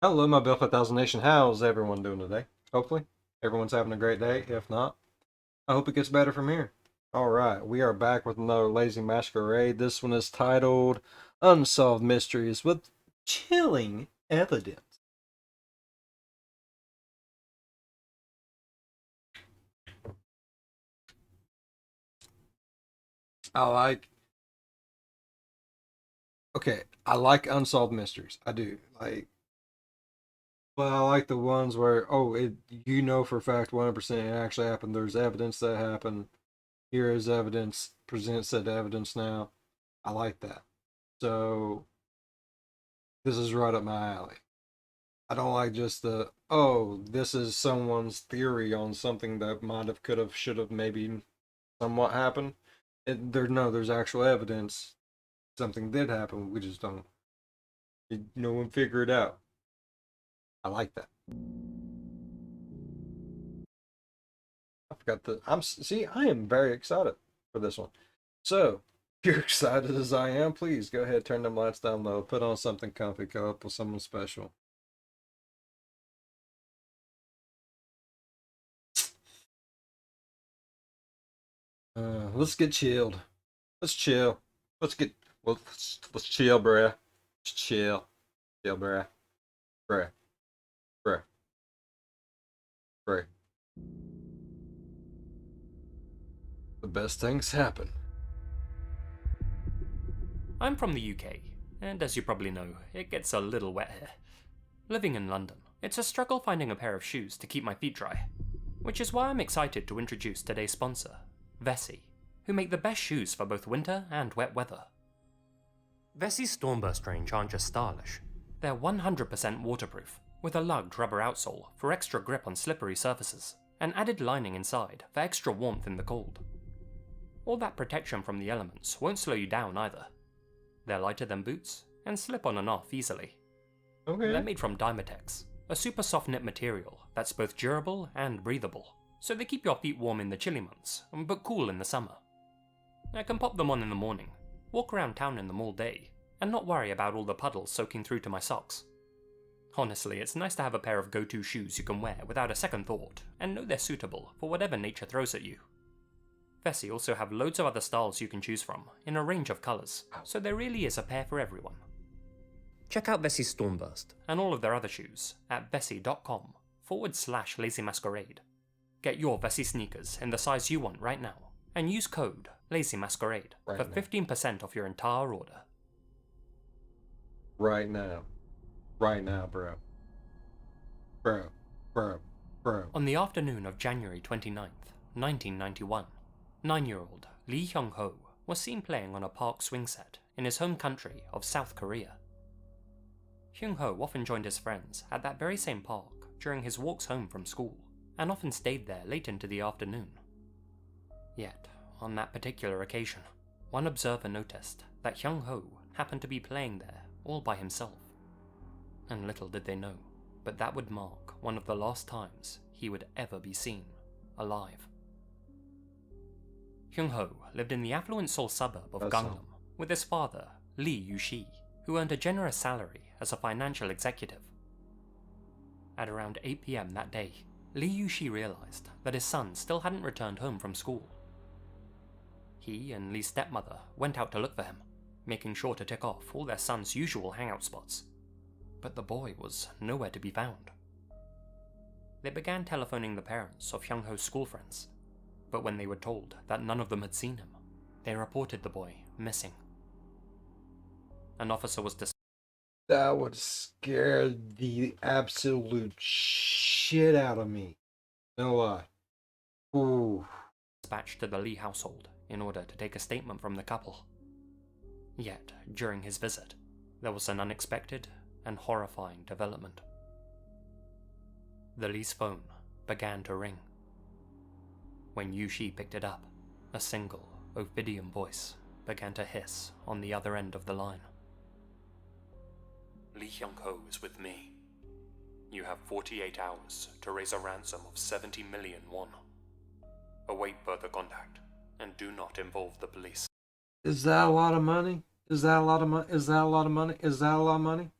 Hello, my Bill 5000 Nation. How's everyone doing today? Hopefully, everyone's having a great day. If not, I hope it gets better from here. All right, we are back with another Lazy Masquerade. This one is titled Unsolved Mysteries with Chilling Evidence. I like, okay, I like Unsolved Mysteries. I do. But I like the ones where, you know for a fact 100% it actually happened. There's evidence that happened. Here is evidence. Present said evidence now. I like that. So this is right up my alley. I don't like just this is someone's theory on something that might have, could have, should have, maybe somewhat happened. There's actual evidence something did happen. We just don't, no one figure it out. I like that. I forgot I am very excited for this one. So, if you're excited as I am, please go ahead, turn them lights down low, put on something comfy, go up with someone special. Let's get chilled. Let's chill. Let's get let's chill, bruh. Just chill. Chill, bruh. Bruh. Bruh. Bruh. The best things happen. I'm from the UK, and as you probably know, it gets a little wet here. Living in London, it's a struggle finding a pair of shoes to keep my feet dry, which is why I'm excited to introduce today's sponsor, Vessi, who make the best shoes for both winter and wet weather. Vessi's Stormburst range aren't just stylish, they're 100% waterproof, with a lugged rubber outsole for extra grip on slippery surfaces, and added lining inside for extra warmth in the cold. All that protection from the elements won't slow you down either. They're lighter than boots, and slip on and off easily. Okay. They're made from Dymatex, a super soft knit material that's both durable and breathable, so they keep your feet warm in the chilly months, but cool in the summer. I can pop them on in the morning, walk around town in them all day, and not worry about all the puddles soaking through to my socks. Honestly, it's nice to have a pair of go-to shoes you can wear without a second thought, and know they're suitable for whatever nature throws at you. Vessi also have loads of other styles you can choose from, in a range of colours, so there really is a pair for everyone. Check out Vessi's Stormburst and all of their other shoes at vessi.com/Lazy Masquerade. Get your Vessi sneakers in the size you want right now, and use code Lazy Masquerade for 15% off your entire order. Right now. Right now, bro. Bro. Bro. Bro. On the afternoon of January 29th, 1991, 9-year-old Lee Hyung-ho was seen playing on a park swing set in his home country of South Korea. Hyung-ho often joined his friends at that very same park during his walks home from school, and often stayed there late into the afternoon. Yet, on that particular occasion, one observer noticed that Hyung-ho happened to be playing there all by himself. And little did they know, but that would mark one of the last times he would ever be seen alive. Hyung-ho lived in the affluent Seoul suburb of Gangnam with his father, Lee Yu-shi, who earned a generous salary as a financial executive. At around 8 PM that day, Lee Yu-shi realized that his son still hadn't returned home from school. He and Lee's stepmother went out to look for him, making sure to tick off all their son's usual hangout spots. But the boy was nowhere to be found. They began telephoning the parents of Hyung-ho's school friends, but when they were told that none of them had seen him, they reported the boy missing. An officer was That would scare the absolute shit out of me. No lie. Ooh. dispatched to the Lee household in order to take a statement from the couple. Yet, during his visit, there was an unexpected and horrifying development. The Lee's phone began to ring. When Yu-shi picked it up, a single, ophidian voice began to hiss on the other end of the line. Lee Hyung-ho is with me. You have 48 hours to raise a ransom of 70 million won. Await further contact, and do not involve the police. Is that a lot of money? Is that a lot of money? Is that a lot of money? Is that a lot of money?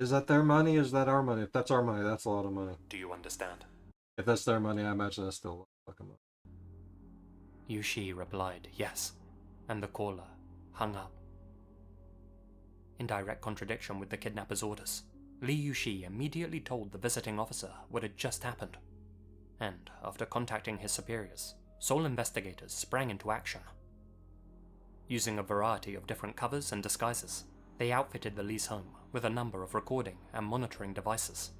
Is that their money? Is that our money? If that's our money, that's a lot of money. Do you understand? If that's their money, I imagine that's still a lot of fucking money. Yushi replied yes, and the caller hung up. In direct contradiction with the kidnapper's orders, Li Yushi immediately told the visiting officer what had just happened, and after contacting his superiors, Seoul investigators sprang into action. Using a variety of different covers and disguises, they outfitted the Li's home with a number of recording and monitoring devices.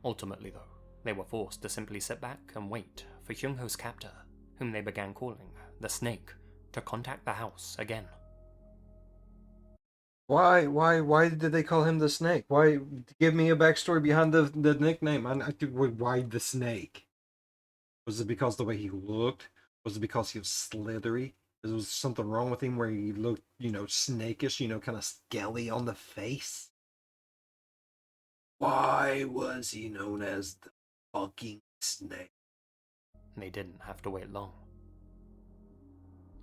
Ultimately, though, they were forced to simply sit back and wait for Hyung-ho's captor, whom they began calling the Snake, to contact the house again. Why did they call him the Snake? Why? Give me a backstory behind the nickname. Why the Snake? Was it because the way he looked? Was it because he was slithery? Was there something wrong with him where he looked, snakish, kind of scaly on the face? Why was he known as the fucking Snake? They didn't have to wait long.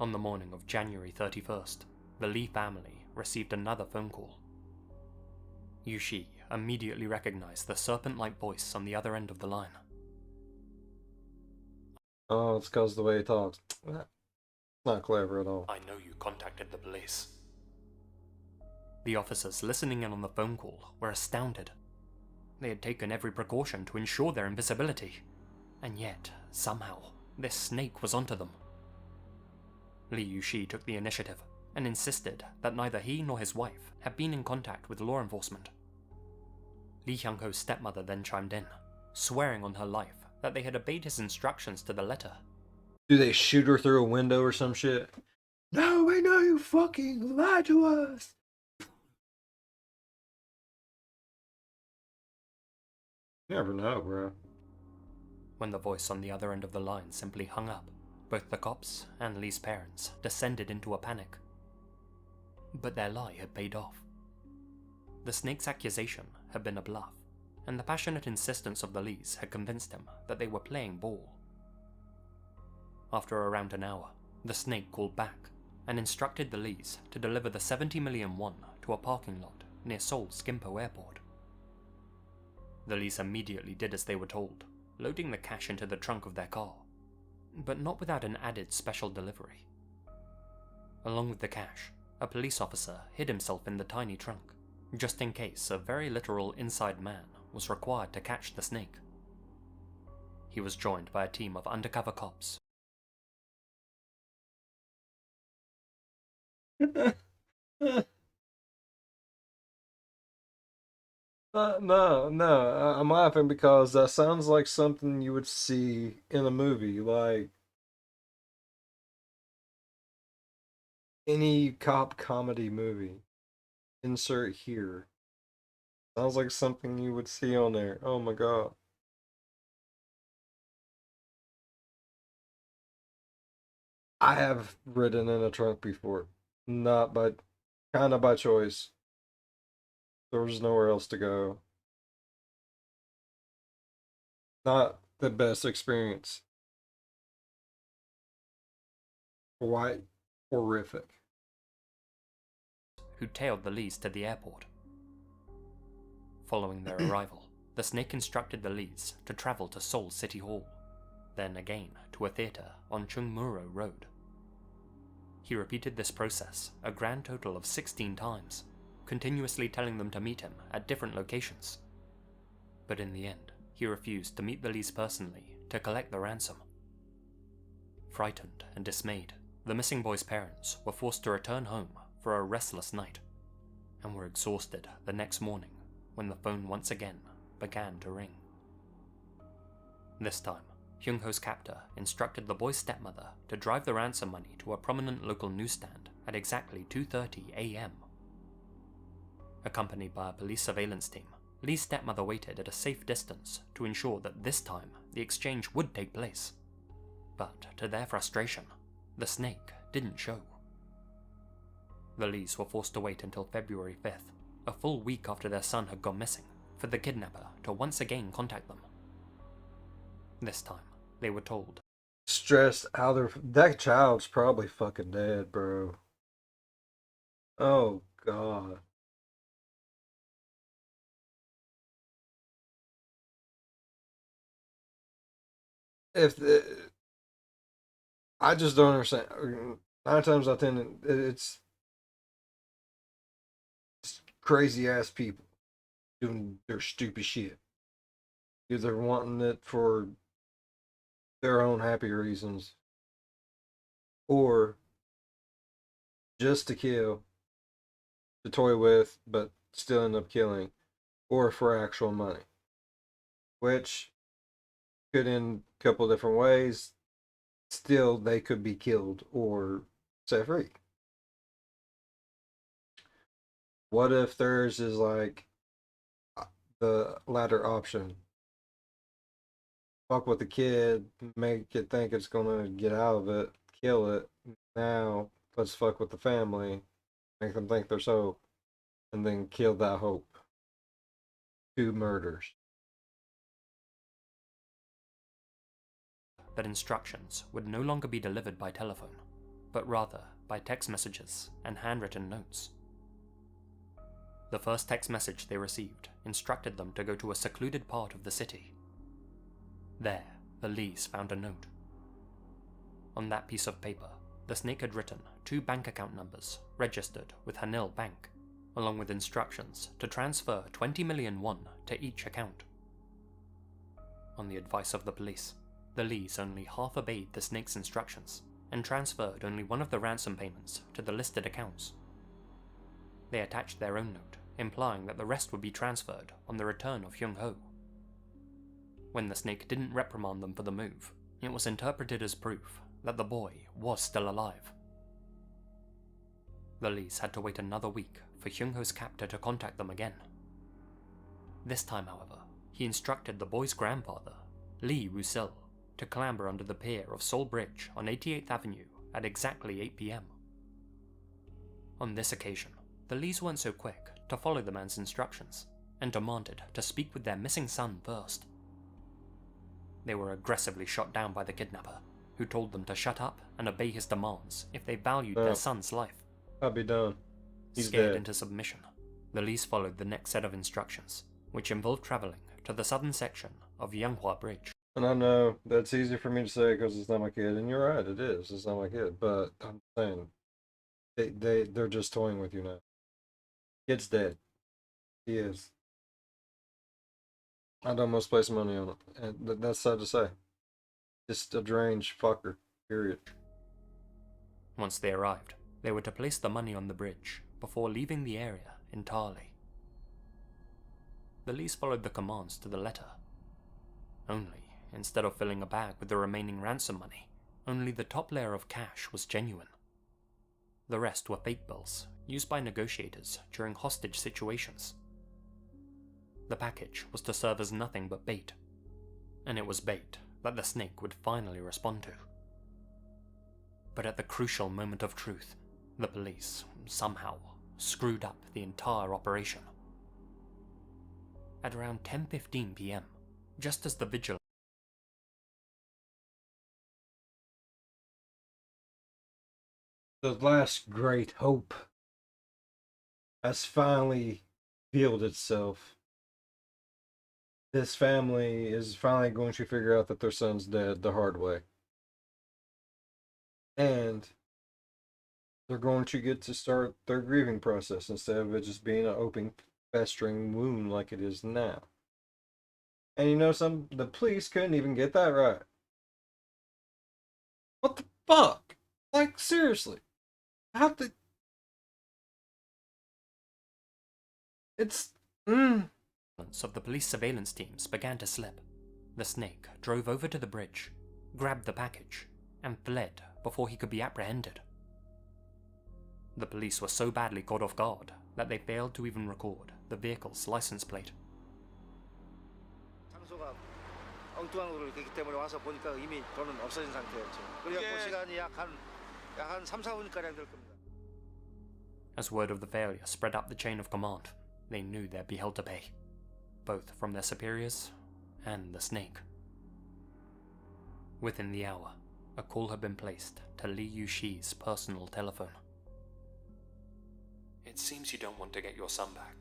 On the morning of January 31st, the Li family received another phone call. Yushi immediately recognized the serpent-like voice on the other end of the line. Oh, it's because the way he talks. That's not clever at all. I know you contacted the police. The officers listening in on the phone call were astounded. They had taken every precaution to ensure their invisibility, and yet, somehow, this snake was onto them. Li Yushi took the initiative and insisted that neither he nor his wife had been in contact with law enforcement. Lee Hyung-ho's stepmother then chimed in, swearing on her life that they had obeyed his instructions to the letter. Do they shoot her through a window or some shit? No, we know you fucking lied to us. You never know, bro. When the voice on the other end of the line simply hung up, both the cops and Lee's parents descended into a panic. But their lie had paid off. The snake's accusation had been a bluff, and the passionate insistence of the Lees had convinced him that they were playing ball. After around an hour, the snake called back and instructed the Lees to deliver the 70 million won to a parking lot near Seoul's Gimpo airport. The Lees immediately did as they were told, loading the cash into the trunk of their car, but not without an added special delivery. Along with the cash, a police officer hid himself in the tiny trunk, just in case a very literal inside man was required to catch the snake. He was joined by a team of undercover cops. No, I'm laughing because that sounds like something you would see in a movie, like any cop comedy movie. Insert here. Sounds like something you would see on there. Oh my god. I have ridden in a trunk before. Not by, kind of by choice. There was nowhere else to go. Not the best experience. Quite horrific. Who tailed the Lees to the airport. Following their arrival, the snake instructed the Lees to travel to Seoul City Hall, then again to a theatre on Chungmuro Road. He repeated this process a grand total of 16 times, continuously telling them to meet him at different locations. But in the end, he refused to meet the Lees personally to collect the ransom. Frightened and dismayed, the missing boy's parents were forced to return home for a restless night, and were exhausted the next morning when the phone once again began to ring. This time, Hyung-ho's captor instructed the boy's stepmother to drive the ransom money to a prominent local newsstand at exactly 2:30 a.m. Accompanied by a police surveillance team, Lee's stepmother waited at a safe distance to ensure that this time the exchange would take place. But to their frustration, the snake didn't show. The Lees were forced to wait until February 5th, a full week after their son had gone missing, for the kidnapper to once again contact them. This time, they were told, Stressed out. That child's probably fucking dead, bro. Oh god. if the, I just don't understand. 9 times out of 10, it's crazy ass people doing their stupid shit. Either wanting it for their own happy reasons, or just to kill, to toy with, but still end up killing, or for actual money, which could end a couple different ways. Still, they could be killed or set free. What if theirs is like the latter option? Fuck with the kid, make it think it's gonna get out of it, kill it. Now let's fuck with the family, make them think there's hope, and then kill that hope. 2 murders. That instructions would no longer be delivered by telephone, but rather by text messages and handwritten notes. The first text message they received instructed them to go to a secluded part of the city. There, the Lees found a note. On that piece of paper, the snake had written 2 bank account numbers registered with Hanil Bank, along with instructions to transfer 20 million won to each account. On the advice of the police, the Lees only half obeyed the snake's instructions and transferred only one of the ransom payments to the listed accounts. They attached their own note, implying that the rest would be transferred on the return of Hyung-ho. When the snake didn't reprimand them for the move, it was interpreted as proof that the boy was still alive. The Lees had to wait another week for Hyung-ho's captor to contact them again. This time, however, he instructed the boy's grandfather, Lee Woo-sil, to clamber under the pier of Seoul Bridge on 88th Avenue at exactly 8 p.m. On this occasion, the Lees weren't so quick to follow the man's instructions and demanded to speak with their missing son first. They were aggressively shot down by the kidnapper, who told them to shut up and obey his demands if they valued their son's life. I'll be done. He's Scared dead. into submission, the Lees followed the next set of instructions, which involved traveling to the southern section of Yanghua Bridge. And I know that's easy for me to say because it's not my kid, and you're right, it is. It's not my kid, but I'm saying they're just toying with you now. Kid's dead. He is. I'd almost place money on it, and that's sad to say. Just a deranged fucker. Period. Once they arrived, they were to place the money on the bridge before leaving the area entirely. The Lees followed the commands to the letter. Only, instead of filling a bag with the remaining ransom money, only the top layer of cash was genuine. The rest were fake bills, used by negotiators during hostage situations. The package was to serve as nothing but bait, and it was bait that the snake would finally respond to. But at the crucial moment of truth, the police, somehow, screwed up the entire operation. At around 10:15 p.m., just as the vigil The last great hope has finally revealed itself. This family is finally going to figure out that their son's dead the hard way. And they're going to get to start their grieving process instead of it just being an open, festering wound like it is now. And you know something? The police couldn't even get that right. What the fuck? Like, seriously. How the... It's... of the police surveillance teams began to slip. The snake drove over to the bridge, grabbed the package, and fled before he could be apprehended. The police were so badly caught off guard that they failed to even record the vehicle's license plate. 장소가 엉뚱한 곳으로 됐기 때문에 와서 보니까 이미 돈은 없어진 상태였죠. 그래갖고 시간이 약 한 3, 4분 가량 될 겁니다. As word of the failure spread up the chain of command, they knew they'd be held to pay, both from their superiors and the snake. Within the hour, a call had been placed to Lee Yu-shi's personal telephone. It seems you don't want to get your son back.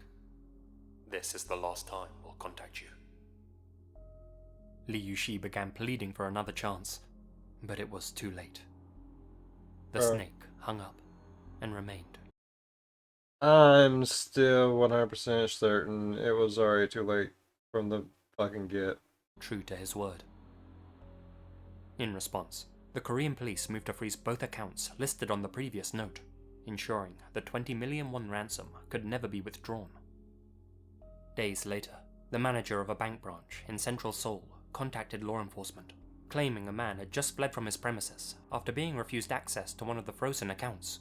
This is the last time we'll contact you. Li Yuxi began pleading for another chance, but it was too late. The Bro. snake hung up and remained. I'm still 100% certain it was already too late from the fucking get. True to his word. In response, the Korean police moved to freeze both accounts listed on the previous note, ensuring the 20 million won ransom could never be withdrawn. Days later, the manager of a bank branch in central Seoul contacted law enforcement, claiming a man had just fled from his premises after being refused access to one of the frozen accounts.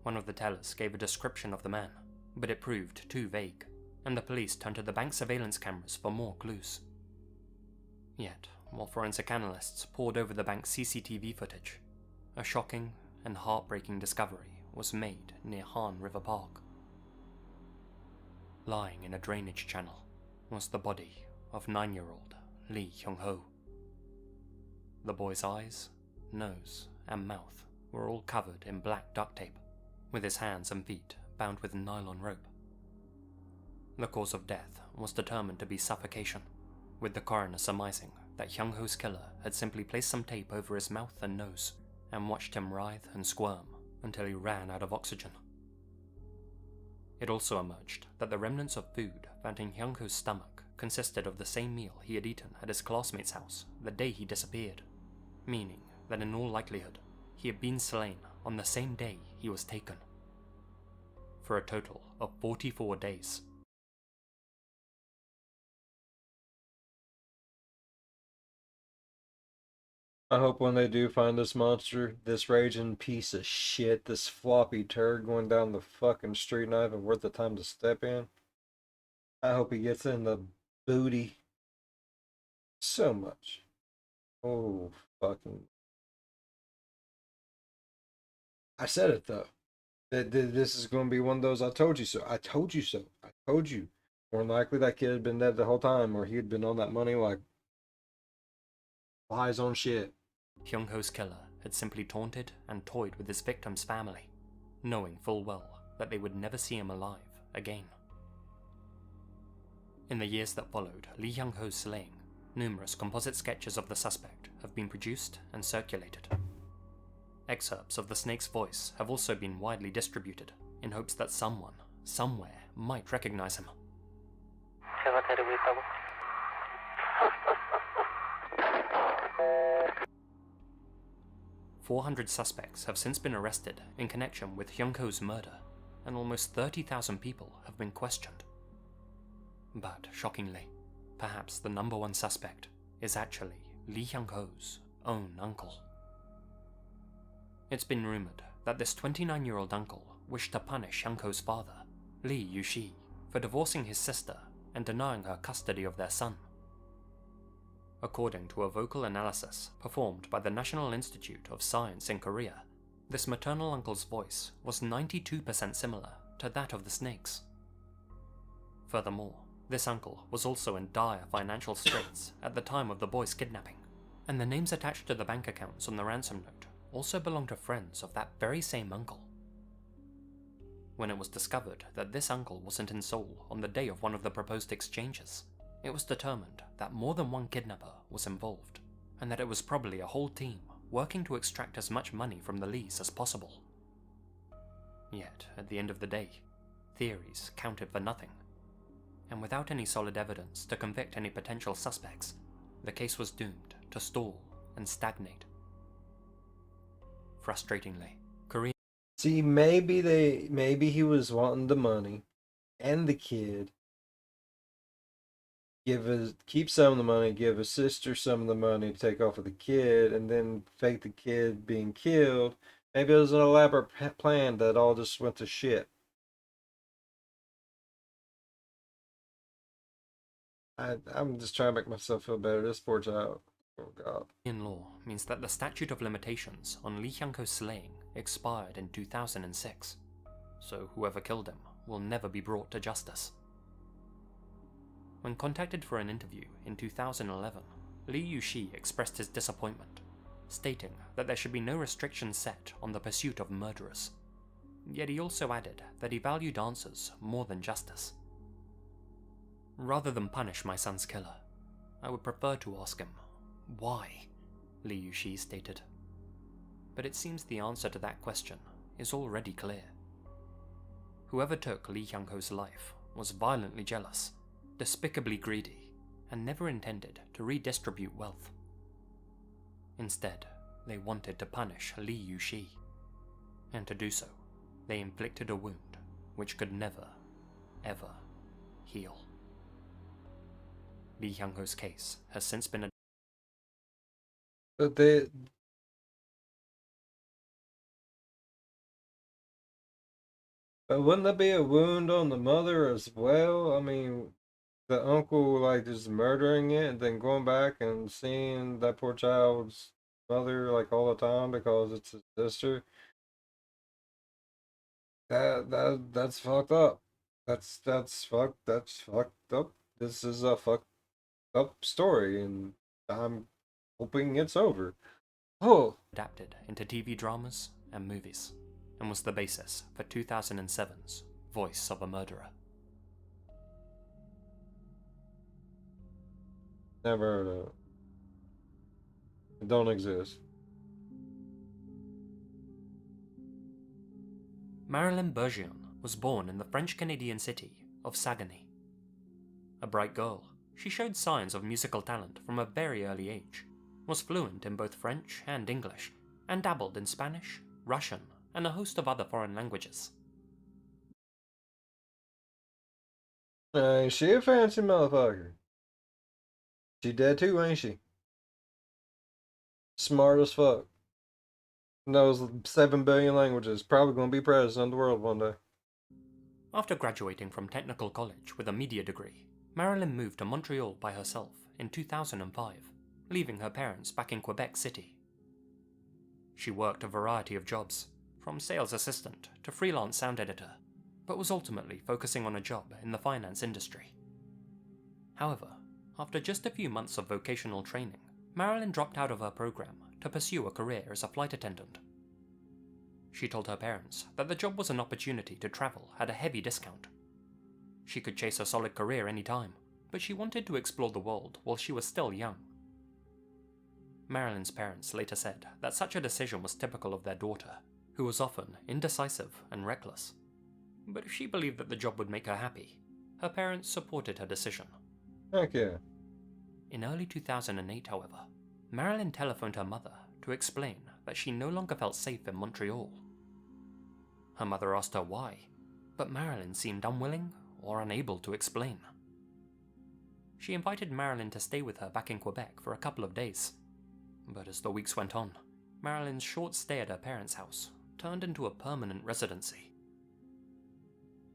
One of the tellers gave a description of the man, but it proved too vague, and the police turned to the bank's surveillance cameras for more clues. Yet, while forensic analysts pored over the bank's CCTV footage, a shocking and heartbreaking discovery was made near Han River Park. Lying in a drainage channel was the body of 9-year-old Lee Hyung-ho. The boy's eyes, nose, and mouth were all covered in black duct tape, with his hands and feet bound with nylon rope. The cause of death was determined to be suffocation, with the coroner surmising that Hyung-ho's killer had simply placed some tape over his mouth and nose and watched him writhe and squirm until he ran out of oxygen. It also emerged that the remnants of food found in Hyung-ho's stomach consisted of the same meal he had eaten at his classmate's house the day he disappeared, meaning that in all likelihood he had been slain on the same day he was taken. For a total of 44 days. I hope when they do find this monster, this raging piece of shit, this floppy turd going down the fucking street not even worth the time to step in, I hope he gets in the booty so much. Oh, fucking. I said it though. This is going to be one of those I told you so. I told you so. I told you. More than likely that kid had been dead the whole time, or he had been on that money like lies on shit. Hyung-ho's killer had simply taunted and toyed with his victim's family, knowing full well that they would never see him alive again. In the years that followed Lee Hyung-ho's slaying, numerous composite sketches of the suspect have been produced and circulated. Excerpts of the snake's voice have also been widely distributed, in hopes that someone, somewhere, might recognize him. 제가 데리고 있다고? 400 suspects have since been arrested in connection with Hyung-ho's murder, and almost 30,000 people have been questioned. But, shockingly, perhaps the number one suspect is actually Lee Hyung-ho's own uncle. It's been rumored that this 29-year-old uncle wished to punish Hyung-ho's father, Lee Yuxi, for divorcing his sister and denying her custody of their son. According to a vocal analysis performed by the National Institute of Science in Korea, this maternal uncle's voice was 92% similar to that of the snake's. Furthermore, this uncle was also in dire financial straits at the time of the boy's kidnapping, and the names attached to the bank accounts on the ransom note also belonged to friends of that very same uncle. When it was discovered that this uncle wasn't in Seoul on the day of one of the proposed exchanges, it was determined that more than one kidnapper was involved, and that it was probably a whole team working to extract as much money from the Lees as possible. Yet, at the end of the day, theories counted for nothing, and without any solid evidence to convict any potential suspects, the case was doomed to stall and stagnate. Frustratingly, Korean... See, maybe he was wanting the money and the kid. Keep some of the money, give his sister some of the money to take off with the kid, and then fake the kid being killed. Maybe it was an elaborate plan that all just went to shit. I'm just trying to make myself feel better. This poor child. Oh God. Korean law means that the statute of limitations on Lee Hyung-ho's slaying expired in 2006, so whoever killed him will never be brought to justice. When contacted for an interview in 2011, Lee Yuxi expressed his disappointment, stating that there should be no restrictions set on the pursuit of murderers. Yet he also added that he valued answers more than justice. Rather than punish my son's killer, I would prefer to ask him, why? Li Yuxi stated. But it seems the answer to that question is already clear. Whoever took Li Hyung-ho's life was violently jealous, despicably greedy, and never intended to redistribute wealth. Instead, they wanted to punish Li Yuxi, and to do so, they inflicted a wound which could never, ever heal. Li Hyung-ho's case has since been But wouldn't that be a wound on the mother as well? I mean, the uncle like just murdering it and then going back and seeing that poor child's mother like all the time because it's his sister. That's fucked up. That's fucked up. This is a fucked up story, and I'm hoping it's over. Oh, adapted into TV dramas and movies, and was the basis for 2007's Voice of a Murderer. never heard of it. It don't exist. Marilyn Bergeon was born in the French-Canadian city of Saguenay. A bright girl, she showed signs of musical talent from a very early age, was fluent in both French and English, and dabbled in Spanish, Russian, and a host of other foreign languages. Ain't she a fancy motherfucker? She dead too, ain't she? Smart as fuck. Knows 7 billion languages. Probably gonna be president of the world one day. After graduating from technical college with a media degree, Marilyn moved to Montreal by herself in 2005, leaving her parents back in Quebec City. She worked a variety of jobs, from sales assistant to freelance sound editor, but was ultimately focusing on a job in the finance industry. However, after just a few months of vocational training, Marilyn dropped out of her program to pursue a career as a flight attendant. She told her parents that the job was an opportunity to travel at a heavy discount. She could chase a solid career any time, but she wanted to explore the world while she was still young. Marilyn's parents later said that such a decision was typical of their daughter, who was often indecisive and reckless. But if she believed that the job would make her happy, her parents supported her decision. Heck yeah. In early 2008, however, Marilyn telephoned her mother to explain that she no longer felt safe in Montreal. Her mother asked her why, but Marilyn seemed unwilling or unable to explain. She invited Marilyn to stay with her back in Quebec for a couple of days, but as the weeks went on, Marilyn's short stay at her parents' house turned into a permanent residency.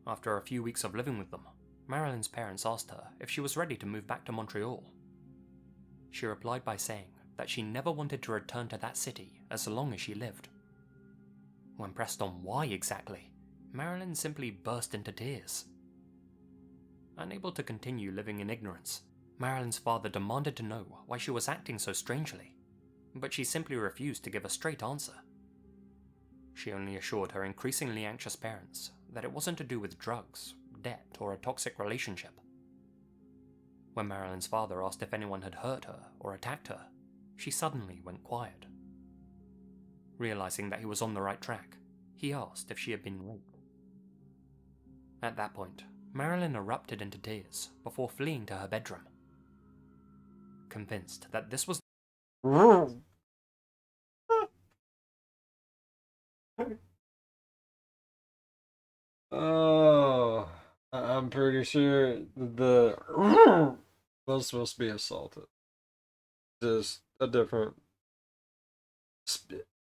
After a few weeks of living with them, Marilyn's parents asked her if she was ready to move back to Montreal. She replied by saying that she never wanted to return to that city as long as she lived. When pressed on why exactly, Marilyn simply burst into tears. Unable to continue living in ignorance, Marilyn's father demanded to know why she was acting so strangely, but she simply refused to give a straight answer. She only assured her increasingly anxious parents that it wasn't to do with drugs, debt, or a toxic relationship. When Marilyn's father asked if anyone had hurt her or attacked her, she suddenly went quiet. Realizing that he was on the right track, he asked if she had been raped. At that point, Marilyn erupted into tears before fleeing to her bedroom. Convinced that this was Oh, I'm pretty sure the was supposed to be assaulted. Just a different.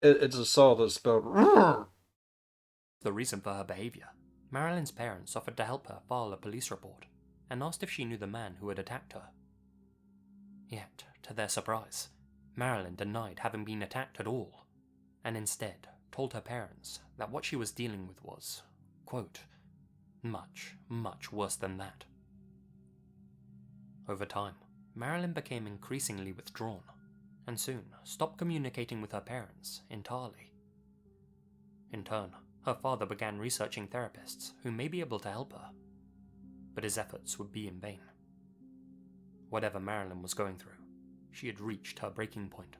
It's assaulted spelled. the reason for her behavior. Marilyn's parents offered to help her file a police report and asked if she knew the man who had attacked her. Yet, to their surprise, Marilyn denied having been attacked at all, and instead told her parents that what she was dealing with was, quote, much, much worse than that. Over time, Marilyn became increasingly withdrawn, and soon stopped communicating with her parents entirely. In turn, her father began researching therapists who may be able to help her, but his efforts would be in vain. Whatever Marilyn was going through, she had reached her breaking point.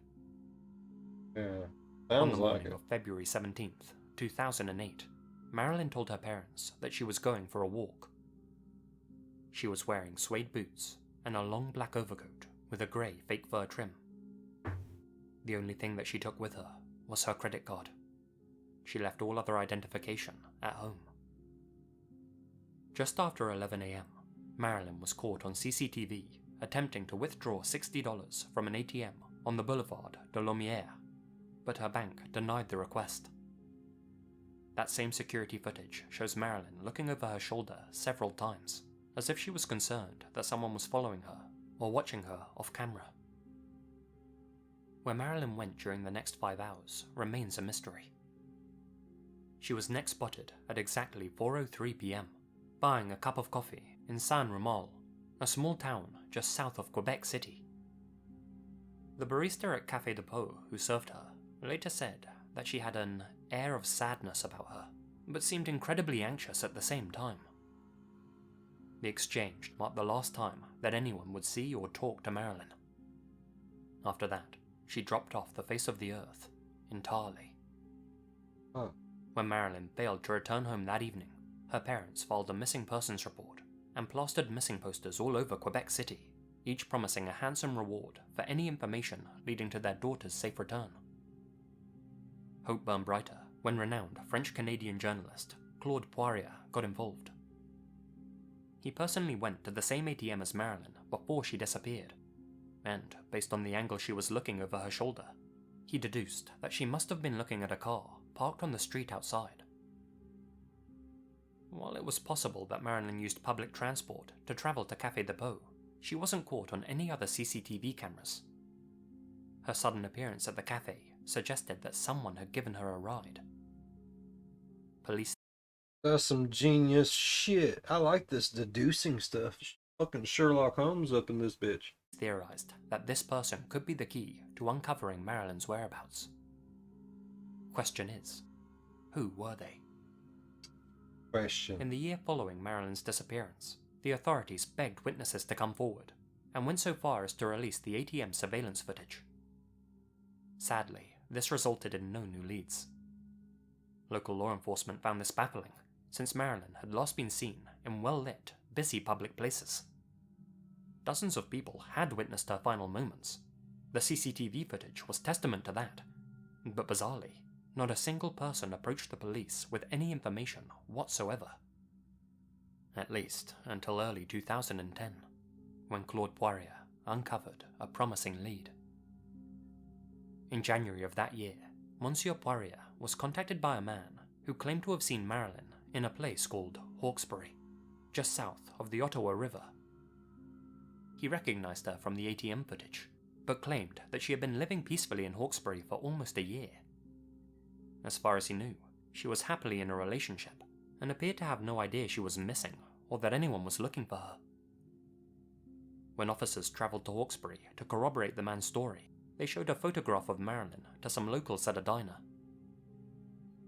Yeah. On the Sounds like morning it. of February 17th, 2008, Marilyn told her parents that she was going for a walk. She was wearing suede boots and a long black overcoat with a grey fake fur trim. The only thing that she took with her was her credit card. She left all other identification at home. Just after 11 a.m, Marilyn was caught on CCTV attempting to withdraw $60 from an ATM on the Boulevard de Lumière, but her bank denied the request. That same security footage shows Marilyn looking over her shoulder several times, as if she was concerned that someone was following her or watching her off camera. Where Marilyn went during the next 5 hours remains a mystery. She was next spotted at exactly 4:03 p.m, buying a cup of coffee in Saint-Romuald, a small town just south of Quebec City. The barista at Café de Pau who served her later said that she had an air of sadness about her, but seemed incredibly anxious at the same time. The exchange marked the last time that anyone would see or talk to Marilyn. After that, she dropped off the face of the earth entirely. Huh. When Marilyn failed to return home that evening, her parents filed a missing persons report and plastered missing posters all over Quebec City, each promising a handsome reward for any information leading to their daughter's safe return. Hope burned brighter when renowned French-Canadian journalist Claude Poirier got involved. He personally went to the same ATM as Marilyn before she disappeared, and, based on the angle she was looking over her shoulder, he deduced that she must have been looking at a car parked on the street outside. While it was possible that Marilyn used public transport to travel to Café de Pau, she wasn't caught on any other CCTV cameras. Her sudden appearance at the cafe suggested that someone had given her a ride. Police That's some genius shit. I like this deducing stuff. Fucking Sherlock Holmes up in this bitch. theorized that this person could be the key to uncovering Marilyn's whereabouts. Question is, who were they? Question. In the year following Marilyn's disappearance, the authorities begged witnesses to come forward, and went so far as to release the ATM surveillance footage. Sadly, this resulted in no new leads. Local law enforcement found this baffling, since Marilyn had last been seen in well-lit, busy public places. Dozens of people had witnessed her final moments. The CCTV footage was testament to that, but bizarrely, not a single person approached the police with any information whatsoever. At least until early 2010, when Claude Poirier uncovered a promising lead. In January of that year, Monsieur Poirier was contacted by a man who claimed to have seen Marilyn in a place called Hawkesbury, just south of the Ottawa River. He recognized her from the ATM footage, but claimed that she had been living peacefully in Hawkesbury for almost a year. As far as he knew, she was happily in a relationship, and appeared to have no idea she was missing or that anyone was looking for her. When officers travelled to Hawkesbury to corroborate the man's story, they showed a photograph of Marilyn to some locals at a diner.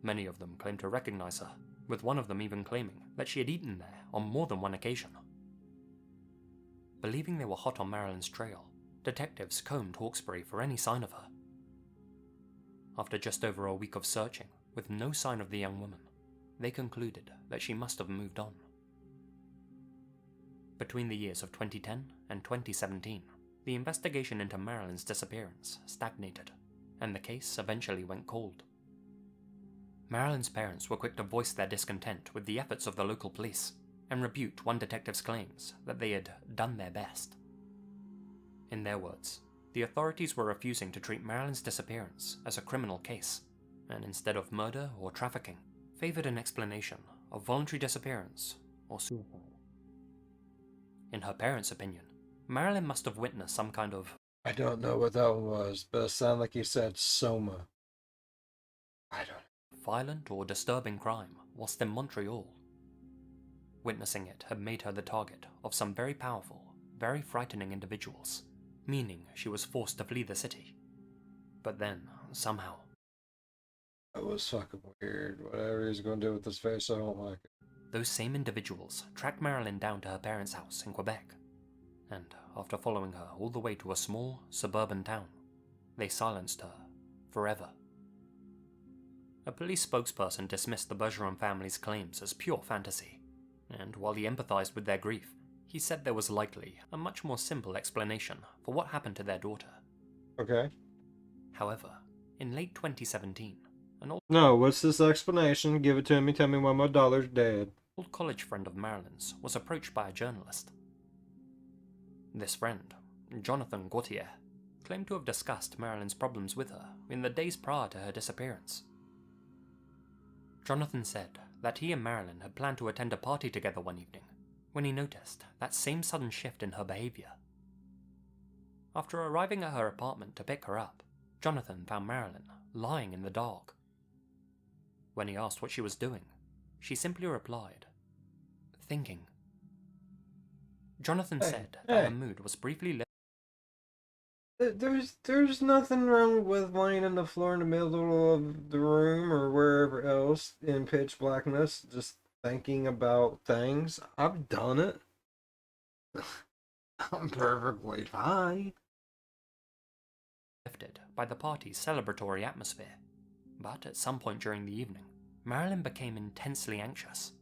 Many of them claimed to recognize her, with one of them even claiming that she had eaten there on more than one occasion. Believing they were hot on Marilyn's trail, detectives combed Hawkesbury for any sign of her. After just over a week of searching, with no sign of the young woman, they concluded that she must have moved on. Between the years of 2010 and 2017, the investigation into Marilyn's disappearance stagnated, and the case eventually went cold. Marilyn's parents were quick to voice their discontent with the efforts of the local police, and rebuked one detective's claims that they had done their best. In their words, the authorities were refusing to treat Marilyn's disappearance as a criminal case, and instead of murder or trafficking, favoured an explanation of voluntary disappearance or suicide. In her parents' opinion, Marilyn must have witnessed some kind of I don't know what that one was, but it sounded like you said soma. I don't know. violent or disturbing crime whilst in Montreal. Witnessing it had made her the target of some very powerful, very frightening individuals, meaning she was forced to flee the city. But then, somehow... That was fucking weird. Whatever he's going to do with this face, I don't like it. Those same individuals tracked Marilyn down to her parents' house in Quebec, and after following her all the way to a small, suburban town, they silenced her forever. A police spokesperson dismissed the Bergeron family's claims as pure fantasy, and while he empathized with their grief, he said there was likely a much more simple explanation for what happened to their daughter. Okay. However, in late 2017, an No, what's this explanation? Give it to me. Tell me why my daughter's dead. old college friend of Marilyn's was approached by a journalist. This friend, Jonathan Gauthier, claimed to have discussed Marilyn's problems with her in the days prior to her disappearance. Jonathan said that he and Marilyn had planned to attend a party together one evening when he noticed that same sudden shift in her behavior. After arriving at her apartment to pick her up, Jonathan found Marilyn lying in the dark. When he asked what she was doing, she simply replied, "Thinking." Jonathan said that her mood was briefly There's nothing wrong with laying on the floor in the middle of the room or wherever else in pitch blackness, just thinking about things. I've done it. I'm perfectly fine. lifted by the party's celebratory atmosphere, but at some point during the evening, Marilyn became intensely anxious.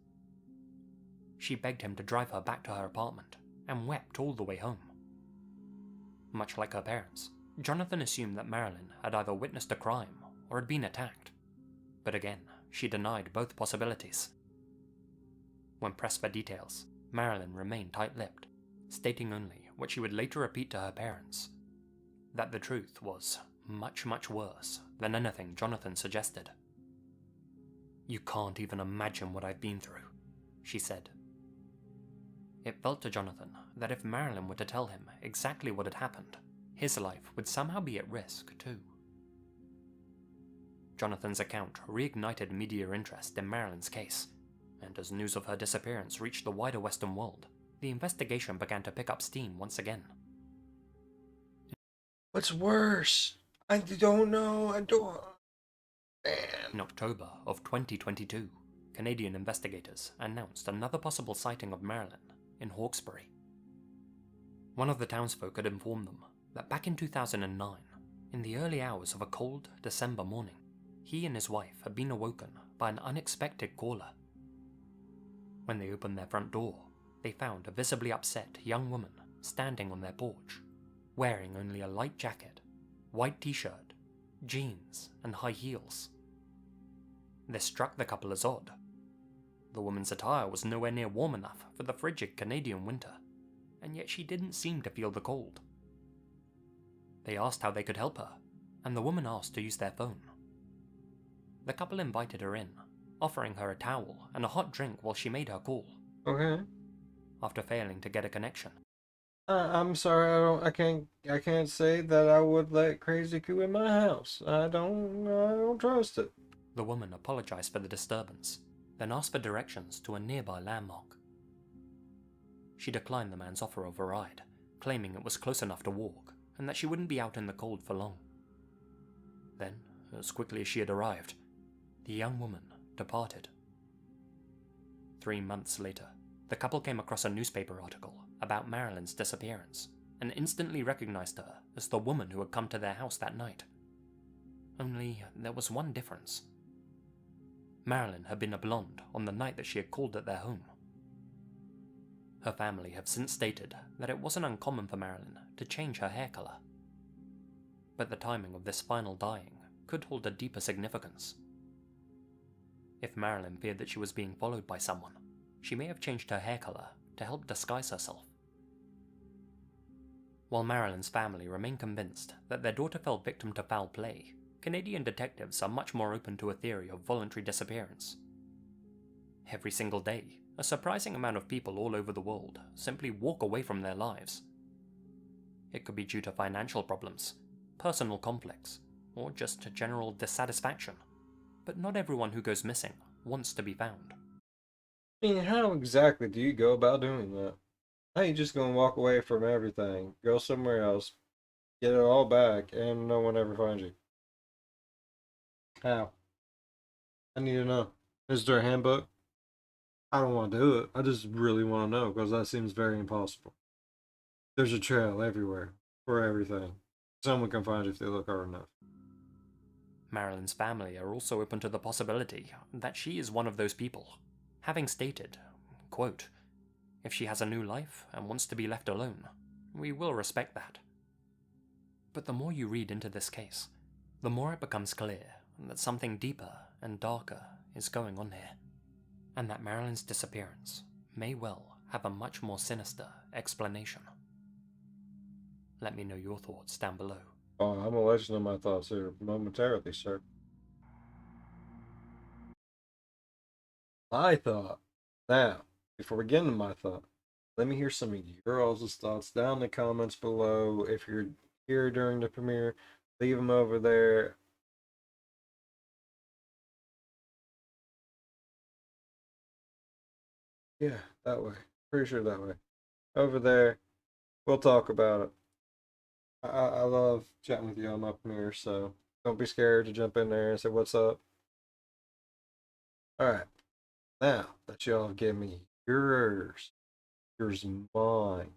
She begged him to drive her back to her apartment and wept all the way home. Much like her parents, Jonathan assumed that Marilyn had either witnessed a crime or had been attacked, but again, she denied both possibilities. When pressed for details, Marilyn remained tight-lipped, stating only what she would later repeat to her parents, that the truth was much, much worse than anything Jonathan suggested. "You can't even imagine what I've been through," she said. It felt to Jonathan that if Marilyn were to tell him exactly what had happened, his life would somehow be at risk too. Jonathan's account reignited media interest in Marilyn's case, and as news of her disappearance reached the wider Western world, the investigation began to pick up steam once again. What's worse? I don't know. I don't. Man. In October of 2022, Canadian investigators announced another possible sighting of Marilyn in Hawkesbury. One of the townsfolk had informed them that back in 2009, in the early hours of a cold December morning, he and his wife had been awoken by an unexpected caller. When they opened their front door, they found a visibly upset young woman standing on their porch, wearing only a light jacket, white t-shirt, jeans, and high heels. This struck the couple as odd. The woman's attire was nowhere near warm enough for the frigid Canadian winter, and yet she didn't seem to feel the cold. They asked how they could help her, and the woman asked to use their phone. The couple invited her in, offering her a towel and a hot drink while she made her call. Okay. After failing to get a connection, I'm sorry. I can't say that I would let Crazy Coo in my house. I don't trust it. the woman apologized for the disturbance, then asked for directions to a nearby landmark. She declined the man's offer of a ride, claiming it was close enough to walk and that she wouldn't be out in the cold for long. Then, as quickly as she had arrived, the young woman departed. 3 months later, the couple came across a newspaper article about Marilyn's disappearance and instantly recognized her as the woman who had come to their house that night. Only there was one difference. Marilyn had been a blonde on the night that she had called at their home. Her family have since stated that it wasn't uncommon for Marilyn to change her hair color. But the timing of this final dyeing could hold a deeper significance. If Marilyn feared that she was being followed by someone, she may have changed her hair color to help disguise herself. While Marilyn's family remain convinced that their daughter fell victim to foul play, Canadian detectives are much more open to a theory of voluntary disappearance. Every single day, a surprising amount of people all over the world simply walk away from their lives. It could be due to financial problems, personal conflicts, or just general dissatisfaction. But not everyone who goes missing wants to be found. I mean, how exactly do you go about doing that? How you just gonna walk away from everything, go somewhere else, get it all back, and no one ever finds you? How? I need to know. Is there a handbook? I don't want to do it. I just really want to know because that seems very impossible. There's a trail everywhere for everything. Someone can find you if they look hard enough. Marilyn's family are also open to the possibility that she is one of those people, having stated, quote, "If she has a new life and wants to be left alone, we will respect that." But the more you read into this case, the more it becomes clear that something deeper and darker is going on here, and that Marilyn's disappearance may well have a much more sinister explanation. Let me know your thoughts down below. Oh, I'm gonna let you know my thoughts here momentarily, sir. My thought. Now, before we get into my thought, let me hear some of your all's thoughts down in the comments below. If you're here during the premiere, leave them over there. Yeah, that way. Pretty sure that way. Over there. We'll talk about it. I love chatting with you on my premiere, so don't be scared to jump in there and say what's up. Alright. Now that y'all have given me yours mine.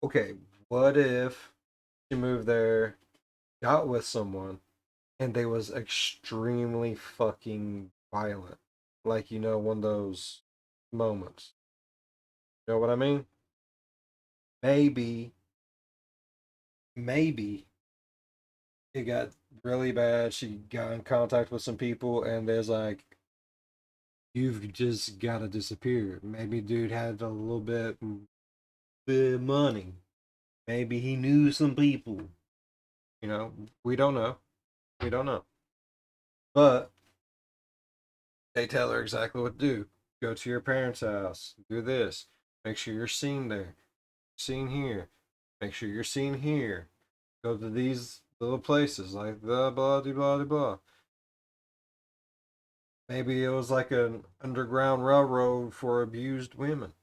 Okay, what if you moved there, got with someone, and they was extremely fucking violent? Like, one of those moments. You know what I mean? Maybe it got really bad. She got in contact with some people, and there's like, you've just got to disappear. Maybe dude had a little bit of money. Maybe he knew some people. We don't know. We don't know. But they tell her exactly what to do. Go to your parents' house. Do this. Make sure you're seen there. Seen here. Make sure you're seen here. Go to these little places like the blah blah blah blah. Maybe it was like an underground railroad for abused women.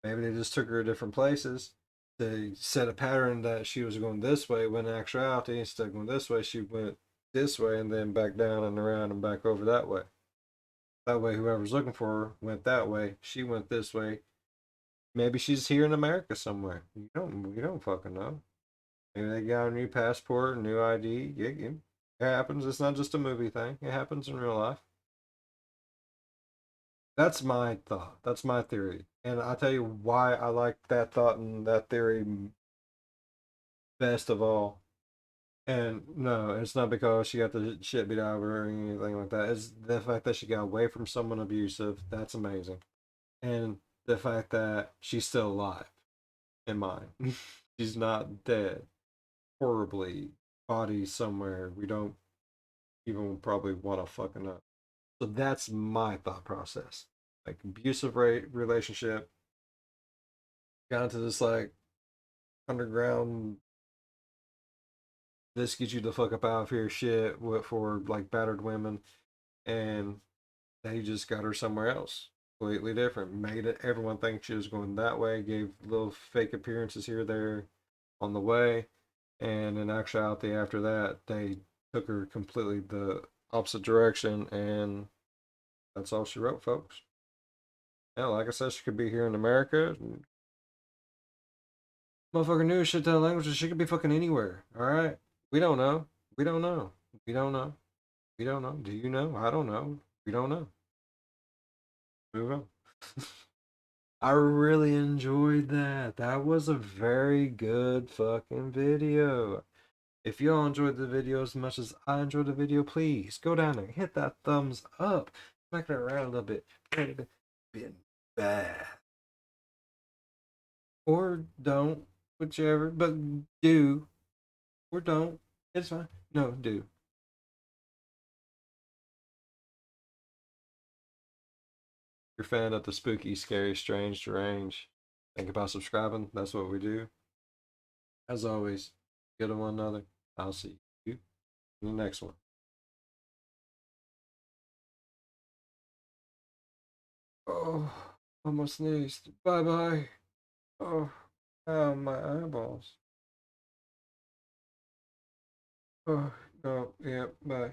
Maybe they just took her to different places. They set a pattern that she was going this way, when in actuality, instead of going this way, she went this way and then back down and around and back over that way. That way, whoever's looking for her went that way. She went this way. Maybe she's here in America somewhere. We don't fucking know. Maybe they got a new passport, a new ID. It happens. It's not just a movie thing. It happens in real life. That's my thought. That's my theory. And I'll tell you why I like that thought and that theory best of all. And no, it's not because she got the shit beat out of her or anything like that. It's the fact that she got away from someone abusive. That's amazing. And the fact that she's still alive in mine. She's not dead. Horribly. Body somewhere. We don't even probably want to fucking know. So that's my thought process. Like abusive relationship. Got into this like underground, this gets you the fuck up out of here shit for like battered women, and they just got her somewhere else completely different, made it everyone think she was going that way, gave little fake appearances here there on the way, and in actuality after that they took her completely the opposite direction, and that's all she wrote, folks. Yeah, like I said, she could be here in America. Motherfucker knew shit ton of languages. She could be fucking anywhere. All right. We don't know. We don't know. We don't know. We don't know. Do you know? I don't know. We don't know. Move on. I really enjoyed that. That was a very good fucking video. If y'all enjoyed the video as much as I enjoyed the video, please go down there, hit that thumbs up, smack it around a little bit, bit bad. Or don't, whichever, but do. Or don't. It's fine. No, do. If you're a fan of the spooky, scary, strange, deranged, think about subscribing. That's what we do. As always, good to one another. I'll see you in the next one. Oh, almost sneezed. Bye bye. Oh, ow, my eyeballs. Oh, no, yeah, bye.